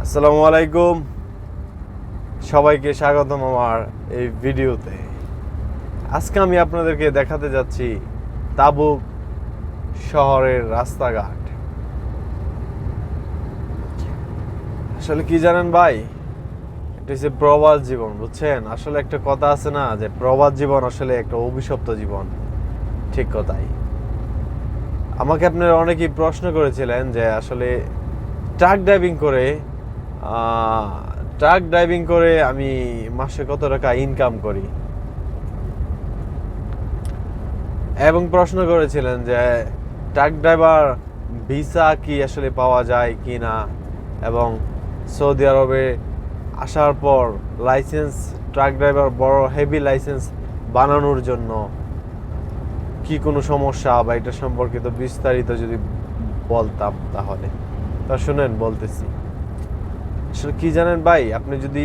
আসসালামু আলাইকুম, সবাইকে স্বাগতম আমার এই ভিডিওতে। আজকে আমি আপনাদেরকে দেখাতে যাচ্ছি তাবুক শহরের রাস্তাঘাট। আসলে কি জানেন ভাই, এটা হচ্ছে প্রবাস জীবন, বুঝছেন? আসলে একটা কথা আছে না, যে প্রবাস জীবন আসলে একটা অভিশপ্ত জীবন। ঠিক কথাই। আমাকে আপনারা অনেকেই প্রশ্ন করেছিলেন যে আসলে ট্রাক ড্রাইভিং করে আমি মাসে কত টাকা ইনকাম করি, এবং প্রশ্ন করেছিলেন যে ট্রাক ড্রাইভার ভিসা কি আসলে পাওয়া যায় কি না, এবং সৌদি আরবে আসার পর লাইসেন্স, ট্রাক ড্রাইভার বড় হেভি লাইসেন্স বানানোর জন্য কি কোনো সমস্যা বা এটা সম্পর্কিত বিস্তারিত যদি বলতাম তাহলে। তা শুনেন, বলতেছি। আসলে কি জানেন ভাই, আপনি যদি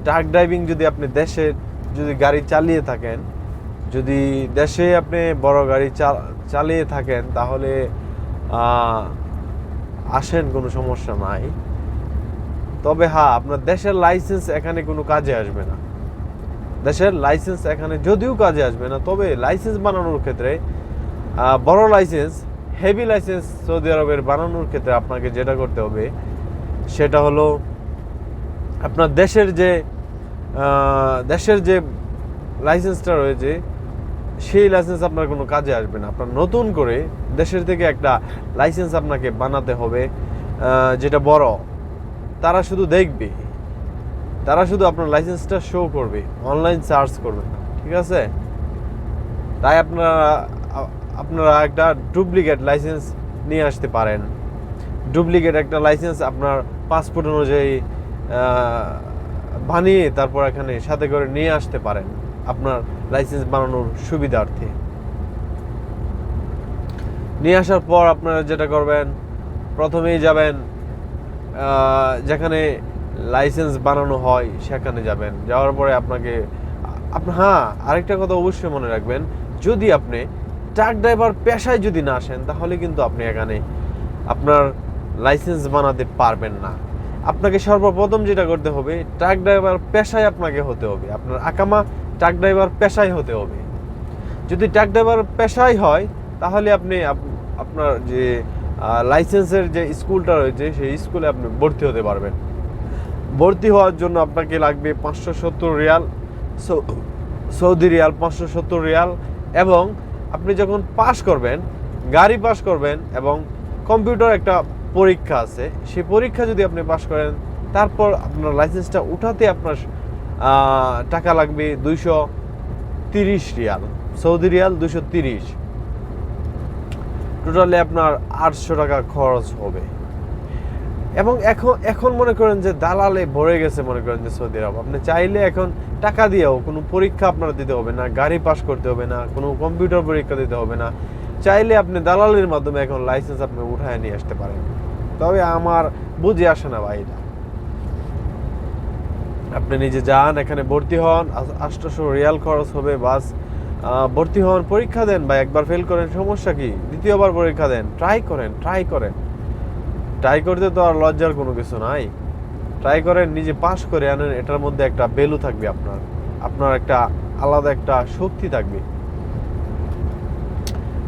ট্রাক ড্রাইভিং যদি আপনি দেশে যদি গাড়ি চালিয়ে থাকেন, যদি দেশে আপনি বড় গাড়ি চালিয়ে থাকেন, তাহলে আসেন, কোনো সমস্যা নাই। তবে হ্যাঁ, আপনার দেশের লাইসেন্স এখানে কোনো কাজে আসবে না। দেশের লাইসেন্স এখানে যদিও কাজে আসবে না, তবে লাইসেন্স বানানোর ক্ষেত্রে বড় লাইসেন্স, হেভি লাইসেন্স সৌদি আরবের বানানোর ক্ষেত্রে আপনাকে যেটা করতে হবে সেটা হলো আপনার দেশের যে লাইসেন্সটা রয়েছে সেই লাইসেন্স আপনার কোনো কাজে আসবে না। আপনার নতুন করে দেশের থেকে একটা লাইসেন্স আপনাকে বানাতে হবে, যেটা বড়। তারা শুধু দেখবে, তারা শুধু আপনার লাইসেন্সটা শো করবে, অনলাইন সার্চ করবে না, ঠিক আছে? তাই আপনারা একটা ডুপ্লিকেট লাইসেন্স নিয়ে আসতে পারেন। ডুপ্লিকেট একটা লাইসেন্স আপনার পাসপোর্ট অনুযায়ী বানিয়ে তারপর এখানে সাথে করে নিয়ে আসতে পারেন আপনার লাইসেন্স বানানোর সুবিধার্থে। নিয়ে আসার পর আপনারা যেটা করবেন, প্রথমেই যাবেন যেখানে লাইসেন্স বানানো হয় সেখানে যাবেন। যাওয়ার পরে হ্যাঁ, আরেকটা কথা অবশ্যই মনে রাখবেন, যদি আপনি ট্রাক ড্রাইভার পেশায় যদি না আসেন, তাহলে কিন্তু আপনি এখানে আপনার লাইসেন্স বানাতে পারবেন না। আপনাকে সর্বপ্রথম যেটা করতে হবে, ট্রাক ড্রাইভার পেশায় আপনাকে হতে হবে। আপনার আকামা ট্রাক ড্রাইভার পেশায় হতে হবে। যদি ট্রাক ড্রাইভার পেশায় হয়, তাহলে আপনি আপনার যে লাইসেন্সের যে স্কুলটা রয়েছে সেই স্কুলে আপনি ভর্তি হতে পারবেন। ভর্তি হওয়ার জন্য আপনাকে লাগবে 570 রিয়াল, সৌদি রিয়াল 570 রিয়াল। এবং আপনি যখন পাস করবেন, গাড়ি পাস করবেন, এবং কম্পিউটার একটা পরীক্ষা আছে, সেই পরীক্ষা যদি আপনি পাস করেন, তারপর আপনার লাইসেন্সটা উঠাতে আপনার টাকা লাগবে 230 রিয়াল, সৌদি রিয়াল 230। টোটালি আপনার 800 টাকা খরচ হবে। এবং এখন মনে করেন যে দালালে ভরে গেছে, মনে করেন যে সৌদি আরব, আপনি চাইলে এখন টাকা দিয়েও কোনো পরীক্ষা আপনার দিতে হবে না, গাড়ি পাস করতে হবে না, কোনো কম্পিউটার পরীক্ষা দিতে হবে না। চাইলে আপনি দালালের মাধ্যমে এখন লাইসেন্স আপনি উঠায় নিয়ে আসতে পারেন। তবে আমার বুঝে আসে না ভাই এটা। আপনি নিজে যান, এখানে ভর্তি হন, 800 রিয়াল খরচ হবে, বাস ভর্তি হন, পরীক্ষা দেন। বা একবার ফেল করেন, সমস্যা কি? দ্বিতীয়বার পরীক্ষা দেন, ট্রাই করেন। ট্রাই করতে তো আর লজ্জার কোনো কিছু নাই। ট্রাই করেন, নিজে পাস করে আনেন। এটার মধ্যে একটা ভ্যালু থাকবে, আপনার একটা আলাদা একটা শক্তি থাকবে।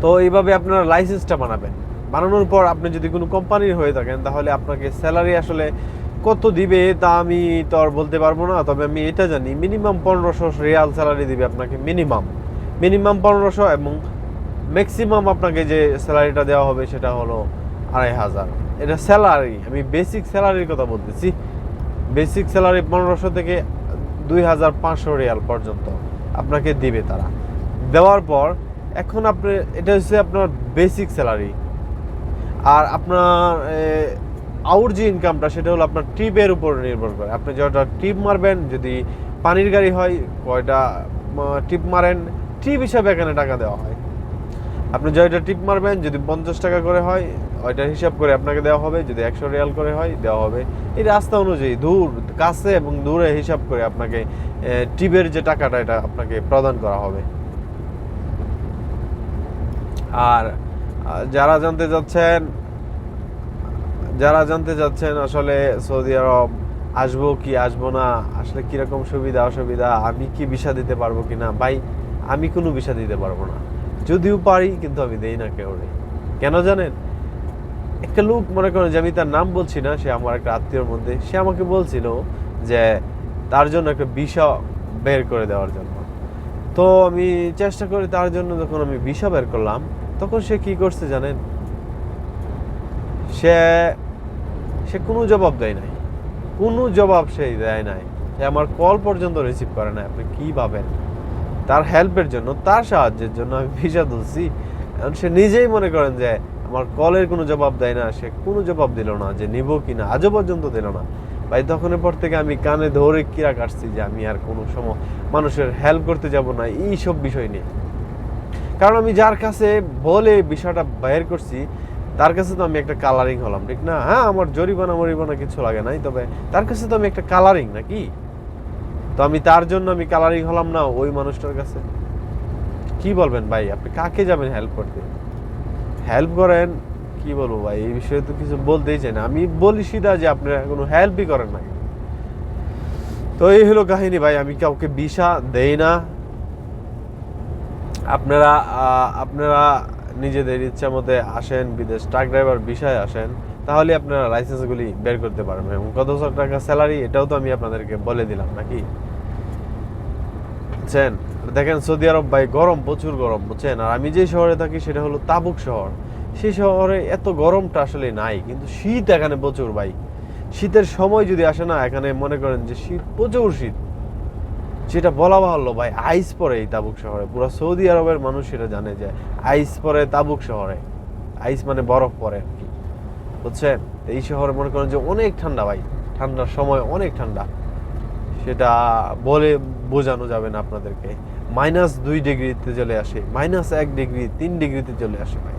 তো এইভাবে আপনার লাইসেন্সটা বানাবেন। বানানোর পর আপনি যদি কোনো কোম্পানির হয়ে থাকেন, তাহলে আপনাকে স্যালারি আসলে কত দিবে তা আমি তো আর বলতে পারবো না। তবে আমি এটা জানি, মিনিমাম 1500 রিয়াল স্যালারি দিবে আপনাকে, মিনিমাম 1500। এবং ম্যাক্সিমাম আপনাকে যে স্যালারিটা দেওয়া হবে সেটা হলো 2500। এটা স্যালারি, আমি বেসিক স্যালারির কথা বলতেছি। বেসিক স্যালারি 1500 থেকে 2500 রিয়াল পর্যন্ত আপনাকে দিবে তারা। দেওয়ার পর এখন আপনি, এটা হচ্ছে আপনার বেসিক স্যালারি। আর আপনার আউট যে ইনকামটা, সেটা হলো আপনার ট্রিপের উপর নির্ভর করে। আপনি যতটা ট্রিপ মারবেন, যদি পানির গাড়ি হয় কয়টা ট্রিপ মারেন, ট্রিপ হিসাবে এখানে টাকা দেওয়া হয়। আপনি যয়টা টিপ মারবেন, যদি 50 টাকা করে হয়, ওইটা হিসাব করে আপনাকে দেওয়া হবে। যদি 100 রিয়াল করে হয়, দেওয়া হবে। এই রাস্তা অনুযায়ী, দূর কাছে এবং দূরে হিসাব করে আপনাকে টিপের যে টাকাটা, এটা আপনাকে প্রদান করা হবে। আর যারা জানতে চাচ্ছেন যারা জানতে চাচ্ছেন আসলে সৌদি আরব আসবো কি আসবো না, আসলে কিরকম সুবিধা অসুবিধা, আমি কি ভিসা দিতে পারবো কিনা, ভাই আমি কোনো ভিসা দিতে পারবো না। যদিও পারি কিন্তু আমি দেই না কেউ নেই। কেন জানেন? একটা লোক মনে করেন যে আমি তার নাম বলছি না, সে আমার একটা আত্মীয়র মধ্যে, সে আমাকে বলছিল যে তার জন্য একটা ভিসা বের করে দেওয়ার জন্য। তো আমি চেষ্টা করি তার জন্য, যখন আমি ভিসা বের করলাম তখন সে কি করছে জানেন? সে সে কোনো জবাব দেয় নাই, কোনো জবাব সে দেয় নাই। সে আমার কল পর্যন্ত রিসিভ করে নাই। আপনি কি ভাবেন? তার হেল্পের জন্য, তার সাহায্যের জন্য আমি ভিসা তুলছি। এখন সে নিজেই মনে করেন যে আমার কলের কোনো জবাব দেয় না, সে কোনো জবাব দিল না যে নিব কিনা, আজও পর্যন্ত দিল না। ভাই তখনের পর থেকে আমি কানে ধরে কিরা কাটছি যে আমি আর কোনো সময় মানুষের হেল্প করতে যাব না এইসব বিষয় নিয়ে। কারণ আমি যার কাছে বলে বিষয়টা বের করছি তার কাছে তো আমি একটা কালারিং হলাম, ঠিক না? হ্যাঁ, আমার জরিমানা মরিমানা কিছু লাগে নাই, তবে তার কাছে তো আমি একটা কালারিং নাকি? তো আমি তার জন্য আমি কালারিং হলাম না ওই মানুষটার কাছে। কি বলবেন ভাই? আপনি কাকে যাবেন হেল্প করতে? হেল্প করেন, কি বলবো ভাই, এই বিষয়ে তো কিছু বলতেই চাই না। আমি বলি সিধা যে আপনারা কোনো হেল্পই করেন না। তো এই হলো কাহিনী ভাই, আমি কাউকে ভিসা দেই না। আপনারা আপনারা নিজেদের ইচ্ছা মতে আসেন, বিদেশ ট্রাক ড্রাইভার বিষয়ে আসেন, তাহলে আপনারা লাইসেন্সগুলি বের করতে পারবেন। এবং কত টাকা স্যালারি এটাও তো আমি আপনাদেরকে বলে দিলাম নাকি? বুঝছেন? দেখেন সৌদি আরব ভাই গরম, প্রচুর গরম, বুঝছেন? আর আমি যে শহরে থাকি সেটা হলো তাবুক শহর। সেই শহরে এত গরমটা আসলে নাই, কিন্তু শীত এখানে প্রচুর ভাই। শীতের সময় যদি আসে না, এখানে মনে করেন যে শীত, প্রচুর শীত, যেটা বলা বাহুল্য ভাই। আইস পরে এই তাবুক শহরে, পুরো সৌদি আরবের মানুষ সেটা জানে যে আইস পরে তাবুক শহরে। আইস মানে বরফ পরে আর কি, বুঝছেন? এই শহরে মনে করেন যে অনেক ঠান্ডা ভাই, ঠান্ডার সময় অনেক ঠান্ডা, সেটা বলে বোঝানো যাবে না আপনাদেরকে। -2 ডিগ্রিতে চলে আসে, -1 ডিগ্রি, 3 ডিগ্রিতে চলে আসে ভাই।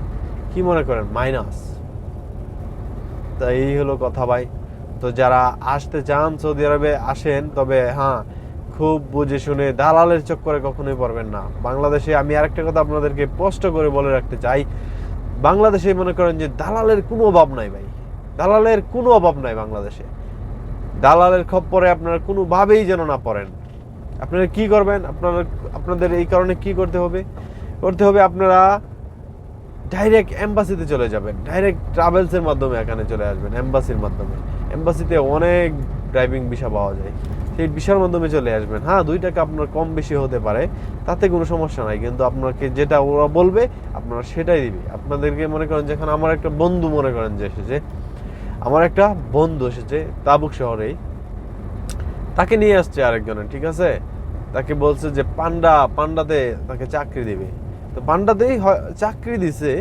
কি মনে করেন? মাইনাস। তা এই হলো কথা ভাই। তো যারা আসতে চান সৌদি আরবে আসেন, তবে হ্যাঁ, খুব বুঝে শুনে, দালালের চক্করে কখনোই পড়বেন না। বাংলাদেশে আমি আরেকটা কথা আপনাদেরকে স্পষ্ট করে বলে রাখতে চাই, বাংলাদেশে মনে করেন যে দালালের কোনো অভাব নাই ভাই, দালালের কোনো অভাব নাই বাংলাদেশে। দালালের খপ্পরে আপনারা কোনোভাবেই যেন না পড়েন। আপনারা কি করবেন? আপনাদের এই কারণে কি করতে হবে? আপনারা ডাইরেক্ট এম্বাসিতে চলে যাবেন, ডাইরেক্ট ট্রাভেলসের মাধ্যমে এখানে চলে আসবেন, এম্বাসির মাধ্যমে। এম্বাসিতে অনেক ড্রাইভিং ভিসা পাওয়া যায়, সেই ভিসার মাধ্যমে চলে আসবেন। হ্যাঁ, 2 টাকা আপনার কম বেশি হতে পারে, তাতে কোনো সমস্যা নাই, কিন্তু আপনাকে যেটা ওরা বলবে আপনারা সেটাই দিবে। আপনাদেরকে মনে করেন যেখানে আমার একটা বন্ধু মনে করেন যে এসেছে, আমার একটা বন্ধু এসেছে তাবুক শহরেই, তাকে নিয়ে আসছে আরেকজনের, ঠিক আছে? তাকে বলছে যে পান্ডাতে তাকে চাকরি দিবে। তো পান্ডাতেই চাকরি দিছে।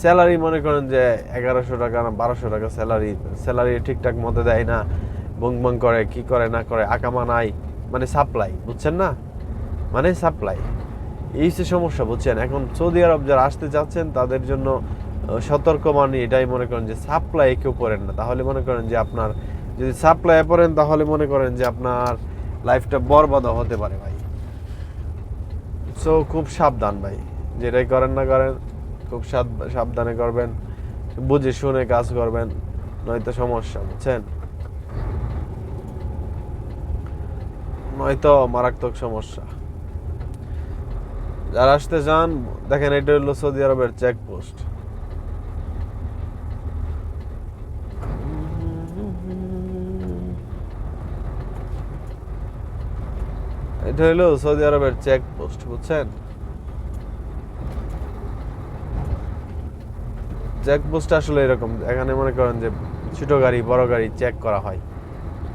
স্যালারি মনে করেন যে 1100 টাকা না 1200 টাকা স্যালারি ঠিকঠাক মতো দেয় না, বং করে, কি করে না করে, আকামা নাই, মানে সাপ্লাই, বুঝছেন না? মানে সাপ্লাই, এই হচ্ছে সমস্যা, বুঝছেন? এখন সৌদি আরব যারা আসতে চাচ্ছেন তাদের জন্য সতর্ক মানি এটাই, মনে করেন যে সাপ্লাই কেউ পড়েন না, তাহলে মনে করেন যে আপনার যদি সাপ্লাই পড়েন তাহলে মনে করেন যে আপনার লাইফটা বরবাদ হতে পারে ভাই। সো খুব সাবধান ভাই, যেটাই করেন না করেন খুব সাবধানে করবেন, বুঝে শুনে কাজ করবেন, নয়তো সমস্যা, বুঝছেন? নয়তো মারাত্মক সমস্যা। যারা আসতে চান, দেখেন এটা হলো সৌদি আরবের চেকপোস্ট। এটা হলো সৌদি আরবের চেকপোস্ট, বুঝছেন? চেকপোস্ট আসলে এরকম, এখানে মনে করেন যে ছোট গাড়ি বড় গাড়ি চেক করা হয়,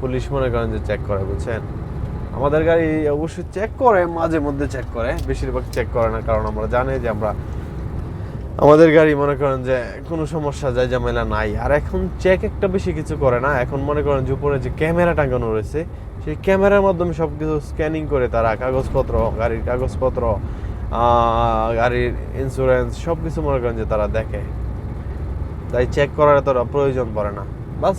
পুলিশ মনে করেন যে চেক করে, বুঝছেন? আমাদের গাড়ি অবশ্যই চেক করে, মাঝে মধ্যে চেক করে, বেশিরভাগ চেক করে না, কারণ আমরা জানি যে আমাদের গাড়ি মনে করেন যে কোনো সমস্যা যায় ঝামেলা নাই। আর এখন চেক একটা বেশি কিছু করে না, এখন মনে করেন যে উপরে যে ক্যামেরা টাঙানো রয়েছে, সেই ক্যামেরার মাধ্যমে সব কিছু স্ক্যানিং করে তারা কাগজপত্র, গাড়ির কাগজপত্র, গাড়ির ইন্স্যুরেন্স সব কিছু মনে করেন যে তারা দেখে। তাই চেক করার এতটা প্রয়োজন পড়ে না, বাস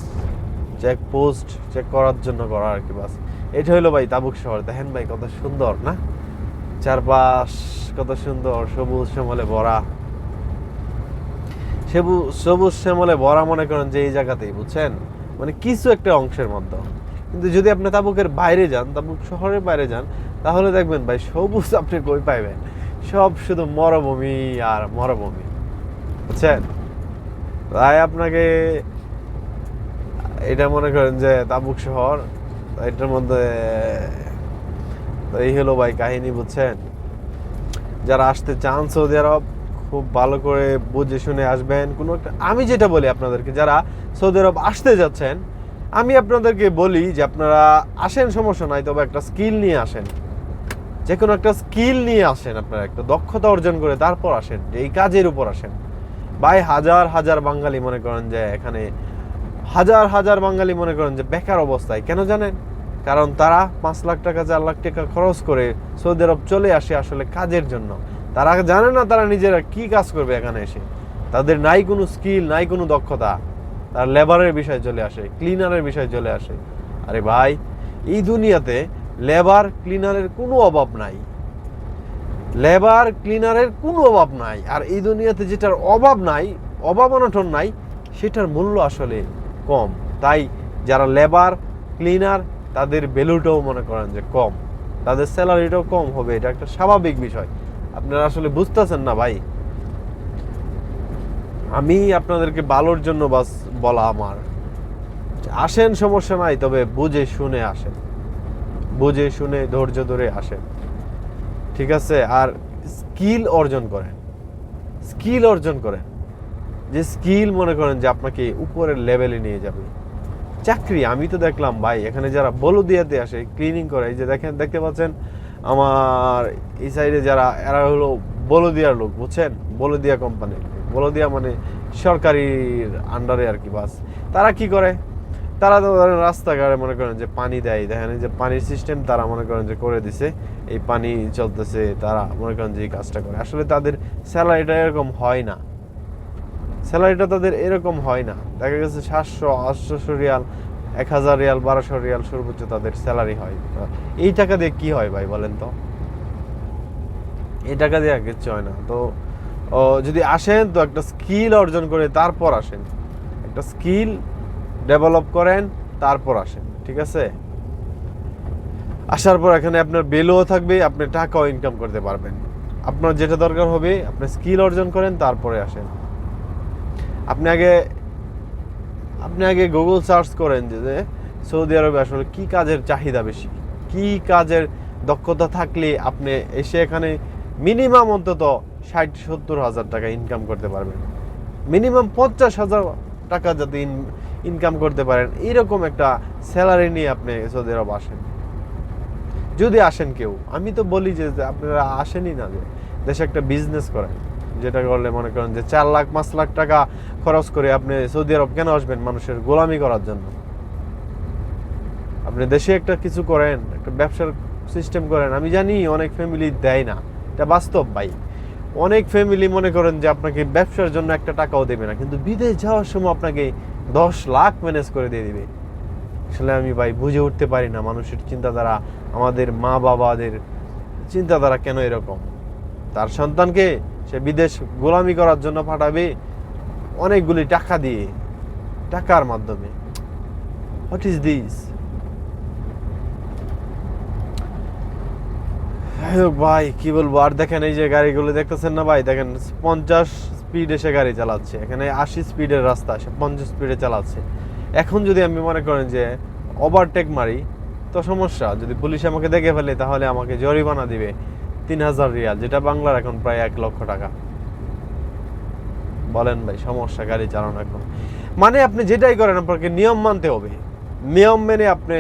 চেক করার জন্য করা আর কি, বাস। এটা হলো ভাই তাবুক শহর। দেখেন ভাই কত সুন্দর না, চারপাশ কত সুন্দর, সবুজ শ্যামলে ভরা। সবুজ শ্যামলে ভরা মনে করেন যে এই জায়গাতেই, বুঝছেন, মানে কিছু একটা অংশের মধ্যে। কিন্তু যদি আপনি তাবুকের বাইরে যান, তাবুক শহরের বাইরে যান, তাহলে দেখবেন ভাই সবুজ আপনি কই পাইবেন, সব শুধু মরুভূমি আর মরুভূমি, বুঝছেন। তাই আপনাকে এটা মনে করেন যে তাবুক শহর, এটার মধ্যে এই হলো ভাই কাহিনী, বুঝছেন। যারা আসতে চান সৌদি আরব, খুব ভালো করে বুঝে শুনে আসবেন। কোনো একটা, আমি যেটা বলি আপনাদেরকে, যারা সৌদি আরব আসতে যাচ্ছেন, আমি আপনাদেরকে বলি যে আপনারা আসেন, সমস্যা নাই, তবে একটা স্কিল নিয়ে আসেন, যে কোনো একটা স্কিল নিয়ে আসেন, আপনারা একটা দক্ষতা অর্জন করে তারপর আসেন, যে এই কাজের উপর আসেন। ভাই হাজার হাজার বাঙালি মনে করেন যে এখানে, হাজার হাজার বাঙালি মনে করেন যে বেকার অবস্থায়, কেন জানেন? কারণ তারা 5 লাখ টাকা 4 লাখ টাকা খরচ করে সৌদি আরব চলে আসে আসলে কাজের জন্য। তারা জানে না তারা নিজেরা কি কাজ করবে এখানে এসে, তাদের নাই কোনো স্কিল, নাই কোনো দক্ষতা। তার লেবারের বিষয় চলে আসে, ক্লিনারের বিষয় চলে আসে। আরে ভাই, এই দুনিয়াতে লেবার ক্লিনারের কোনো অভাব নাই, লেবার ক্লিনারের কোনো অভাব নাই। আর এই দুনিয়াতে যেটার অভাব নাই, অভাব অনটন নাই, সেটার মূল্য আসলে কম। তাই যারা লেবার ক্লিনার, তাদের ভ্যালুটাও মনে করেন যে কম, তাদের স্যালারিটাও কম হবে, এটা একটা স্বাভাবিক বিষয়। আপনারা আসলে বুঝতেছেন না ভাই। আমি আপনাদেরকে ভালোর জন্য বাস বলা আমার, আসেন সমস্যা নাই, তবে বুঝে শুনে আসেন, বুঝে শুনে ধৈর্য ধরে আসেন, ঠিক আছে। আর স্কিল অর্জন করেন, স্কিল অর্জন করেন, যে স্কিল মনে করেন যে আপনাকে উপরের লেভেলে নিয়ে যাবে। চাকরি আমি তো দেখলাম ভাই, এখানে যারা বলদিয়াতে আসে ক্লিনিং করে, এই যে দেখেন, দেখতে পাচ্ছেন আমার এই সাইডে যারা, এরা হলো বলদিয়ার লোক, বুঝছেন, বলদিয়া কোম্পানির, বলদিয়া মানে সরকারির আন্ডারে আর কি। বাস তারা কি করে, তারা তো ধরেন রাস্তাঘাটে মনে করেন যে পানি দেয়, দেখেন এই যে পানির সিস্টেম তারা মনে করেন যে করে দিছে, এই পানি চলতেছে, তারা মনে করেন যে এই কাজটা করে। আসলে তাদের স্যালারিটা এরকম হয় না, স্যালারিটা তাদের এরকম হয় না। দেখা গেছে 700-800 রিয়াল, 1000 রিয়াল, 1200 রিয়াল সর্বোচ্চ তাদের স্যালারি হয়। এই টাকা দিয়ে কি হয় ভাই বলেন তো? এই টাকা দিয়ে কিচ্ছু হয় না। তো যদি আসেন তো একটা স্কিল অর্জন করে তারপর আসেন, একটা স্কিল ডেভেলপ করেন তারপর আসেন, ঠিক আছে। আসার পর এখানে আপনার ভ্যালুও থাকবে, আপনি টাকাও ইনকাম করতে পারবেন। আপনার যেটা দরকার হবে, আপনি স্কিল অর্জন করেন তারপরে আসেন। আপনি আগে গুগল সার্চ করেন যে সৌদি আরবে আসলে কি কাজের চাহিদা বেশি, কি কাজের দক্ষতা থাকলে আপনি এসে এখানে মিনিমাম অন্তত 60-70 হাজার টাকা ইনকাম করতে পারবেন, মিনিমাম 50,000 টাকা যাতে ইনকাম করতে পারেন, এরকম একটা স্যালারি নিয়ে আপনি সৌদি আরব আসেন। যদি আসেন কেউ, আমি তো বলি যে আপনারা আসেনই না, যে দেশে একটা বিজনেস করেন, যেটা করলে মনে করেন যে 4 লাখ 5 লাখ টাকা খরচ করে আপনি সৌদি আরব কেন আসবেন মানুষের গোলামি করার জন্য? আপনি দেশে একটা কিছু করেন, একটা ব্যবসার সিস্টেম করেন। আমি জানি অনেক ফ্যামিলি দেয় না, এটা বাস্তব ভাই। অনেক ফ্যামিলি মনে করেন যে আপনাকে ব্যবসার জন্য একটা টাকাও দেবে না, কিন্তু বিদেশ যাওয়ার সময় আপনাকে 10 লাখ ম্যানেজ করে দিয়ে দিবে। আসলে আমি ভাই বুঝে উঠতে পারি না মানুষের চিন্তাধারা, আমাদের মা বাবাদের চিন্তাধারা কেন এরকম। তার সন্তানকে সে বিদেশ গোলামি করার জন্য পাঠাবে অনেকগুলি টাকা দিয়ে, টাকার মাধ্যমে। হোয়াট ইজ দিস ভাই, কি বলবো আর। দেখেন এই যে গাড়িগুলো দেখতেছেন না ভাই, দেখেন 50 স্পিড এসে গাড়ি চালাচ্ছে, এখানে 80 স্পিডের রাস্তা, সে 50 স্পিডে চালাচ্ছে। এখন যদি আমি মনে করেন যে ওভারটেক মারি তো সমস্যা, যদি পুলিশ আমাকে দেখে ফেলে তাহলে আমাকে জরিমানা দিবে 3000 রিয়াল, যেটা বাংলার এখন প্রায় 1 লক্ষ টাকা। বলেন ভাই, সমস্যা গাড়ি চালানো এখন। মানে আপনি যেটাই করেন আপনাকে নিয়ম মানতে হবে, নিয়ম মেনে আপনি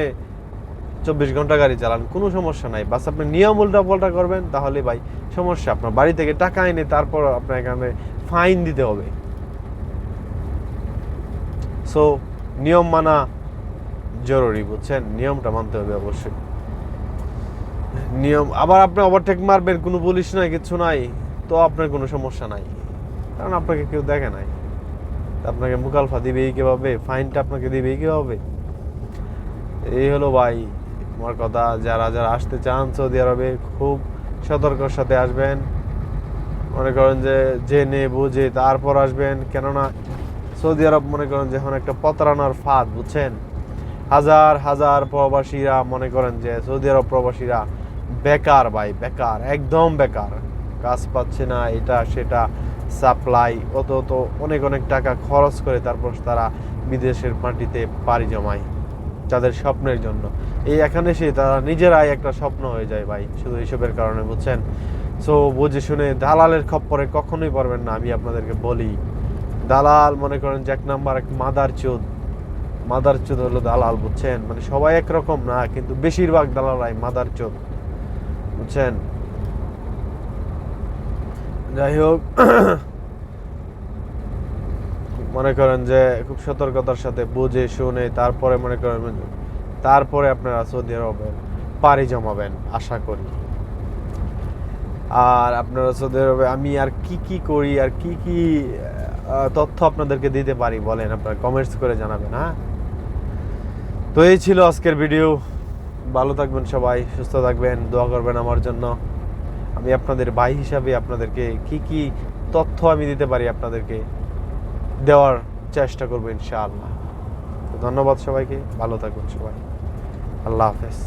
24 ঘন্টা গাড়ি চালান, কোনো সমস্যা নাই। বাস আপনি নিয়ম উল্টা পাল্টা করবেন তাহলে ভাই সমস্যা। আপনার বাড়ি থেকে টাকা এনে তারপর আপনার এখানে ফাইন দিতে হবে। সো নিয়ম মানা জরুরি, বুঝছেন, নিয়মটা মানতে হবে অবশ্যই। নিয়ম, আবার আপনি ওভারটেক মারবেন, কোনো পুলিশ নাই, কিছু নাই, তো আপনার কোনো সমস্যা নাই, কারণ আপনাকে কেউ দেখে নাই। আপনাকে মুখালফা দিবেই কিভাবে, ফাইনটা আপনাকে দিবেই কিভাবে? এই হলো ভাই আমার কথা। যারা যারা আসতে চান সৌদি আরবে, খুব সতর্কর সাথে আসবেন, মনে করেন যে জেনে বুঝে তারপর আসবেন, কেননা সৌদি আরব মনে করেন যে এখন একটা প্রতারণার ফাঁদ, বুঝছেন? হাজার হাজার প্রবাসীরা মনে করেন যে সৌদি আরব প্রবাসীরা বেকার ভাই, বেকার, একদম বেকার, কাজ পাচ্ছে না, এটা সেটা, সাপ্লাই অত অত অনেক অনেক টাকা খরচ করে তারপর তারা বিদেশের মাটিতে পাড়ি জমায় তাদের স্বপ্নের জন্য। এই এখানে এসে তারা নিজেরাই একটা স্বপ্ন হয়ে যায় ভাই, শুধু এইসবের কারণে, বুঝছেন? সো বুঝে শুনে দালালের খপ্পরে কখনোই পড়বেন না, আমি আপনাদেরকে বলি। দালাল মনে করেন যে এক নাম্বার এক মাদার চোদ হলো দালাল, বুঝছেন? মানে সবাই একরকম না, কিন্তু বেশিরভাগ দালালাই মাদার চোদ, বুঝছেন? যাই হোক, মনে করেন যে খুব সতর্কতার সাথে বুঝে শুনে তারপরে মনে করেন, তারপরে আপনারা সৌদি আরবে পাড়ি জমাবেন আশা করি। আর আপনারা সৌদি আরবে আমি আর কি কি করি আর কি কি তথ্য আপনাদেরকে দিতে পারি বলেন, আপনারা কমেন্টস করে জানাবেন। হ্যাঁ, তো এই ছিল আজকের ভিডিও। ভালো থাকবেন সবাই, সুস্থ থাকবেন, দোয়া করবেন আমার জন্য। আমি আপনাদের ভাই হিসাবে আপনাদেরকে কি কি তথ্য আমি দিতে পারি আপনাদেরকে দেওয়ার চেষ্টা করবো ইনশাআল্লাহ। তো ধন্যবাদ সবাইকে, ভালো থাকবেন সবাই, আল্লাহ হাফেজ।